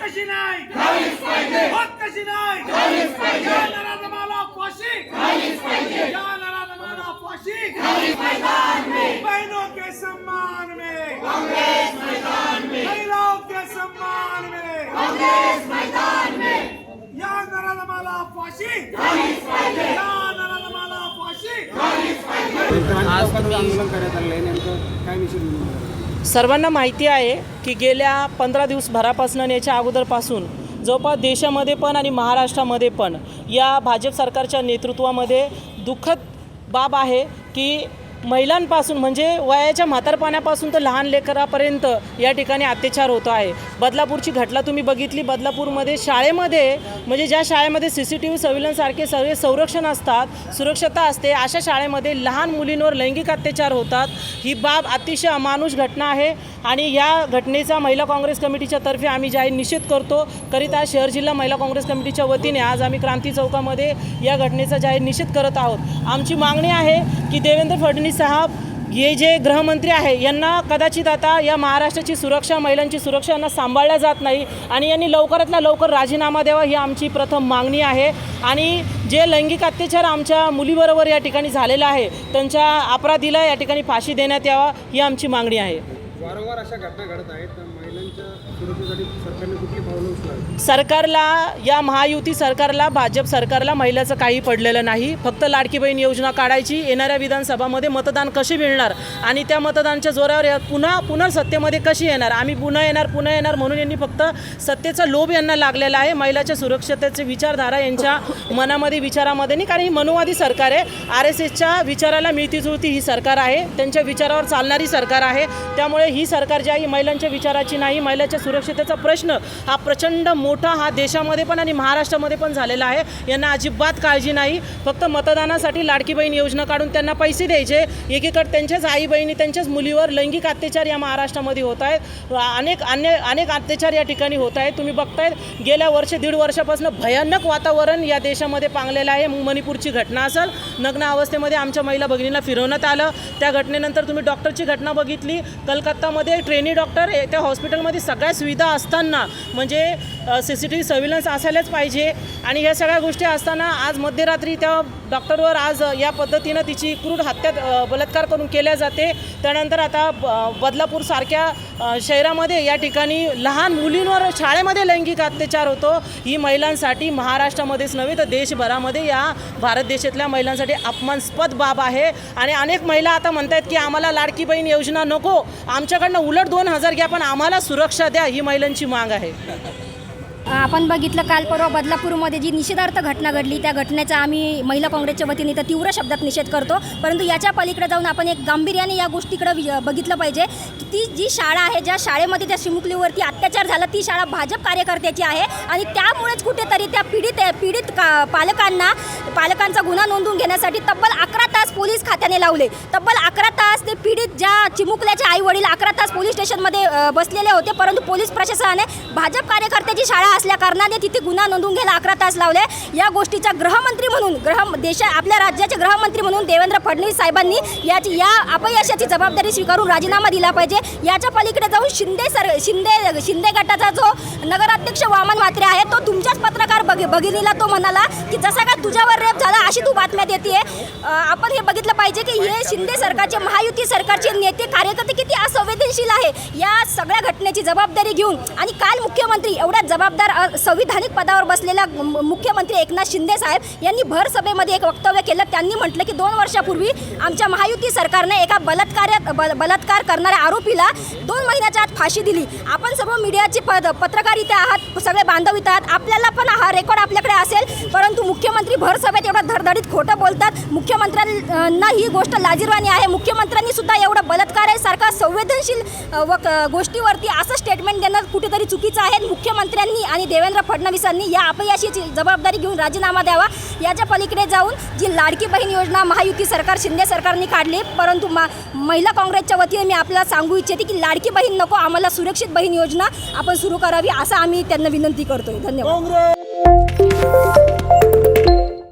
कशी नाही झालीच पाहिजे, होत कशी नाही झालीच पाहिजे, या नराधमाला फाशी झालीच पाहिजे, या नराधमाला फाशी झालीच पाहिजे। बहनों के सम्मान में कांग्रेस मैदान में, महिलाओं के सम्मान में कांग्रेस मैदान में, या नराधमाला फाशी झालीच पाहिजे, या नराधमाला फाशी झालीच पाहिजे। आज आंदोलन करण्यात आलं आहे, नेमकं काय विषय? सर्वांना माहिती आहे की गेल्या 15 दिवसभरापासून आणि याच्या अगोदरपासून जवळपास देशामध्ये पण आणि महाराष्ट्रामध्ये पण या भाजप सरकारच्या नेतृत्वामध्ये दुःखद बाब आहे की महिलांपासून म्हणजे वयाच्या म्हातारपणापासून तर लहान लेकरापर्यंत या ठिकाणी अत्याचार होतो आहे। बदलापूरची घटना तुम्ही बघितली। बदलापूरमध्ये शाळेमध्ये म्हणजे ज्या शाळेमध्ये CCTV सर्व्हिलन्ससारखे सगळे संरक्षण असतात, सुरक्षता असते, अशा शाळेमध्ये लहान मुलींवर लैंगिक अत्याचार होतात। ही बाब अतिशय अमानुष घटना आहे आणि या घटनेचा महिला काँग्रेस कमिटीच्या तर्फे आम्ही जाहीर निषेध करतो। करीत आज शहर जिल्हा महिला काँग्रेस कमिटीच्या वतीने आज आम्ही क्रांती चौकामध्ये या घटनेचा जाहीर निषेध करत आहोत। आमची मागणी आहे की देवेंद्र फडणवीस साहब हे जे गृहमंत्री आहे यांना कदाचित आता या महाराष्ट्राची सुरक्षा, महिलांची सुरक्षा यांना सांभाळल्या जात नाही आणि यांनी लवकरातल्या लवकर राजीनामा द्यावा ही आमची प्रथम मागणी आहे। आणि जे लैंगिक अत्याचार आमच्या मुलीबरोबर या ठिकाणी झालेला आहे त्यांच्या अपराधीला या ठिकाणी फाशी देण्यात यावा ही आमची मागणी आहे। वारंवार अशा घटना घडत आहेत, तर महिलांच्या सुरक्षेसाठी सरकारने कुठली पावलं उचलावी? सरकारला, या महायुती सरकारला, भाजप सरकारला महिलाचं काही पडलेलं नाही। फक्त लाडकी बहीण योजना काढायची, येणाऱ्या विधानसभामध्ये मतदान कसे मिळणार आणि त्या मतदानाच्या जोरावर पुन्हा सत्तेमध्ये कशी येणार, आम्ही पुन्हा येणार म्हणून यांनी फक्त सत्तेचा लोभ यांना लागलेला आहे। महिलाच्या सुरक्षतेची विचारधारा यांच्या मनामध्ये, विचारामध्ये नाही, कारण ही मनुवादी सरकार आहे। RSSच्या विचाराला मिळती जुळती ही सरकार आहे, त्यांच्या विचारावर चालणारी सरकार आहे। त्यामुळे ही सरकार जी आहे महिलांच्या विचाराची नाही। महिलाच्या सुरक्षतेचा प्रश्न हा प्रचंड मोठा हा देशामध्ये पण आणि महाराष्ट्रामध्ये पण झालेला आहे। यांना अजिबात काळजी नाही। फक्त मतदानासाठी लाडकी बहीण योजना काढून त्यांना पैसे द्यायचे, एकीकडे त्यांच्याच आई बहिणी, त्यांच्याच मुलीवर लैंगिक अत्याचार या महाराष्ट्रामध्ये होत आहेत। अनेक अत्याचार या ठिकाणी होत आहेत। तुम्ही बघताय गेल्या दीड वर्षापासून भयानक वातावरण या देशामध्ये पांगलेलं आहे। मणिपूरची घटना असेल, नग्न अवस्थेमध्ये आमच्या महिला भगिनींना फिरवण्यात आलं, त्या घटनेनंतर तुम्ही डॉक्टरची घटना बघितली। कलकत्तामध्ये ट्रेनी डॉक्टर, त्या हॉस्पिटलमध्ये सगळ्या सुविधा असताना म्हणजे CCTV सर्व्हिलन्स असायलाच पाहिजे आणि ह्या सगळ्या गोष्टी असताना आज मध्यरात्री त्या डॉक्टरवर आज या पद्धतीनं तिची क्रूर हत्या, बलात्कार करून केल्या जाते। त्यानंतर आता बदलापूरसारख्या शहरामध्ये या ठिकाणी लहान मुलींवर शाळेमध्ये लैंगिक अत्याचार होतो। ही महिलांसाठी महाराष्ट्रामध्येच नव्हे तर देशभरामध्ये या भारत देशातल्या महिलांसाठी अपमानास्पद बाब आहे। आणि अनेक महिला आता म्हणतात की आम्हाला लाडकी बहीण योजना नको, आमच्याकडनं उलट 2000 घ्या पण आम्हाला सुरक्षा द्या, ही महिलांची माग आहे। आपण बघितलं काल परवा बदलापूरमध्ये जी निषेधार्थ घटना घडली, त्या घटनेचा आम्ही महिला काँग्रेसच्या वतीने तर तीव्र शब्दात निषेध करतो। परंतु याच्या पलीकडे जाऊन आपण एक गांभीर्याने या गोष्टीकडे बघितलं पाहिजे की ती जी शाळा आहे, ज्या शाळेमध्ये त्या चिमुकलीवरती अत्याचार झाला, ती शाळा भाजप कार्यकर्त्याची आहे आणि त्यामुळेच कुठेतरी त्या पीडित पालकांचा गुन्हा नोंदवून घेण्यासाठी तब्बल 11 तास पोलीस खात्याने लावले। तब्बल 11 तास ते पीडित ज्या चिमुकल्याचे आई वडील 11 तास पोलीस स्टेशनमध्ये बसलेले होते, परंतु पोलीस प्रशासनाने भाजप कार्यकर्त्याची शाळा असल्या कारणाने तिथे गुन्हा नोंदवून घ्यायला 11 तास लावले। या गोष्टीचा गृहमंत्री म्हणून आपल्या राज्याचे गृहमंत्री म्हणून देवेंद्र फडणवीस साहेबांनी या अपयशाची जबाबदारी स्वीकारून राजीनामा दिला पाहिजे। याच्या पलीकडे जाऊन शिंदे गटाचा जो नगराध्यक्ष वामन म्हात्रे आहे, तो तुमच्याच पत्रकार भगिनीला तो म्हणाला की जसा का तुझ्यावर रेप झाला अशी तू बातम्या देते। आपण हे बघितलं पाहिजे की हे शिंदे सरकारचे, महायुती सरकारचे नेते कार्यकर्ते किती असंवेदनशील आहे या सगळ्या घटनेची जबाबदारी घेऊन। आणि काल मुख्यमंत्री, एवढ्या जबाबदार संविधानिक पदावर बसलेला मुख्यमंत्री एकनाथ शिंदे साहेब यांनी भर सभेमध्ये एक वक्तव्य केलं। त्यांनी म्हटलं की 2 वर्षापूर्वी आमच्या महायुती सरकारने एका बलात्कार करणाऱ्या आरोपीला 2 महिन्याच्या आत फाशी दिली। आपण सर्व मीडियाचे पत्रकार इथे आहात, सगळे बांधव इथे आहात, आपल्याला पण हा रेकॉर्ड आपल्याकडे असेल, परंतु मुख्यमंत्री भर सभेत एवढं धडधडीत खोटं बोलतात। मुख्यमंत्र्यांना ही गोष्ट लाजिरवाणी आहे। मुख्यमंत्र्यांनी सुद्धा एवढं बलात्कारासारखा संवेदनशील गोष्टीवरती असं स्टेटमेंट देणं कुठेतरी चुकीचं आहे। मुख्यमंत्र्यांनी आणि देवेंद्र फडणवीसांनी या अपयशाची जबाबदारी घेऊन राजीनामा द्यावा। याच्या पलीकडे जाऊन जी लाडकी बहीण योजना महायुती सरकार, शिंदे सरकारने काढली, परंतु महिला काँग्रेसच्या वतीने मी आपल्याला सांगू इच्छिते की लाडकी बहीण नको, आम्हाला सुरक्षित बहीण योजना आपण सुरू करावी असं आम्ही त्यांना विनंती करतोय। धन्यवाद।